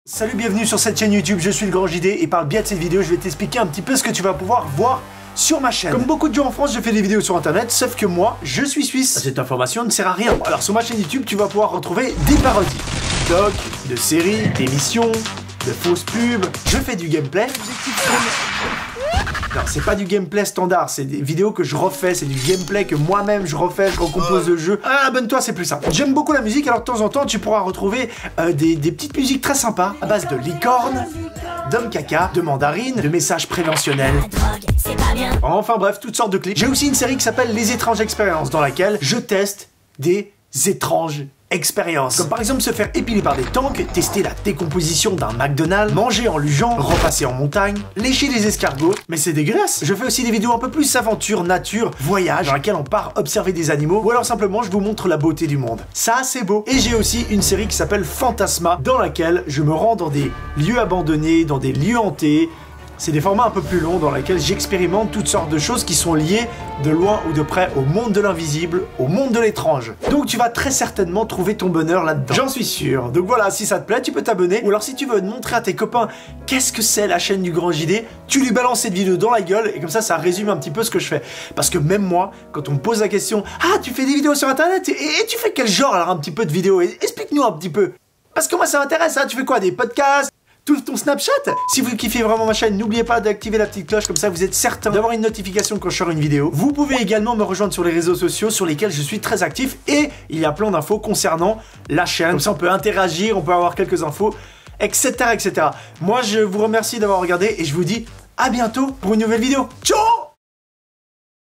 Salut, bienvenue sur cette chaîne YouTube, je suis le Grand JD et par le biais de cette vidéo, je vais t'expliquer un petit peu ce que tu vas pouvoir voir sur ma chaîne. Comme beaucoup de gens en France, je fais des vidéos sur internet, sauf que moi, je suis suisse. Cette information ne sert à rien. Alors sur ma chaîne YouTube, tu vas pouvoir retrouver des parodies, docs, de séries, d'émissions, de fausses pubs. Je fais du gameplay. Non, c'est pas du gameplay standard, c'est des vidéos que je refais, c'est du gameplay que moi-même je refais, je recompose le jeu. Ah, abonne-toi, c'est plus simple. J'aime beaucoup la musique, alors de temps en temps, tu pourras retrouver des petites musiques très sympas, à base de licorne, d'homme caca, de mandarine, de messages préventionnels. Enfin bref, toutes sortes de clips. J'ai aussi une série qui s'appelle Les étranges expériences, dans laquelle je teste des étranges expériences. Comme par exemple se faire épiler par des tanks, tester la décomposition d'un McDonald's, manger en lugeant, repasser en montagne, lécher des escargots, mais c'est dégueulasse. Je fais aussi des vidéos un peu plus aventure, nature, voyage, dans laquelle on part observer des animaux, ou alors simplement je vous montre la beauté du monde. Ça, c'est beau. Et j'ai aussi une série qui s'appelle Fantasma, dans laquelle je me rends dans des lieux abandonnés, dans des lieux hantés. C'est des formats un peu plus longs dans lesquels j'expérimente toutes sortes de choses qui sont liées de loin ou de près au monde de l'invisible, au monde de l'étrange. Donc tu vas très certainement trouver ton bonheur là-dedans. J'en suis sûr. Donc voilà, si ça te plaît, tu peux t'abonner. Ou alors si tu veux montrer à tes copains qu'est-ce que c'est la chaîne du Grand JD, tu lui balances cette vidéo dans la gueule et comme ça résume un petit peu ce que je fais. Parce que même moi, quand on me pose la question « Ah, tu fais des vidéos sur internet et tu fais quel genre alors un petit peu de vidéos? Explique-nous un petit peu. » Parce que moi ça m'intéresse, hein. Tu fais quoi? Des podcasts? Tout ton Snapchat? Si vous kiffez vraiment ma chaîne, n'oubliez pas d'activer la petite cloche, comme ça vous êtes certain d'avoir une notification quand je sors une vidéo. Vous pouvez également me rejoindre sur les réseaux sociaux sur lesquels je suis très actif et il y a plein d'infos concernant la chaîne. Comme ça on peut interagir, on peut avoir quelques infos, etc. etc. Moi je vous remercie d'avoir regardé et je vous dis à bientôt pour une nouvelle vidéo. Ciao!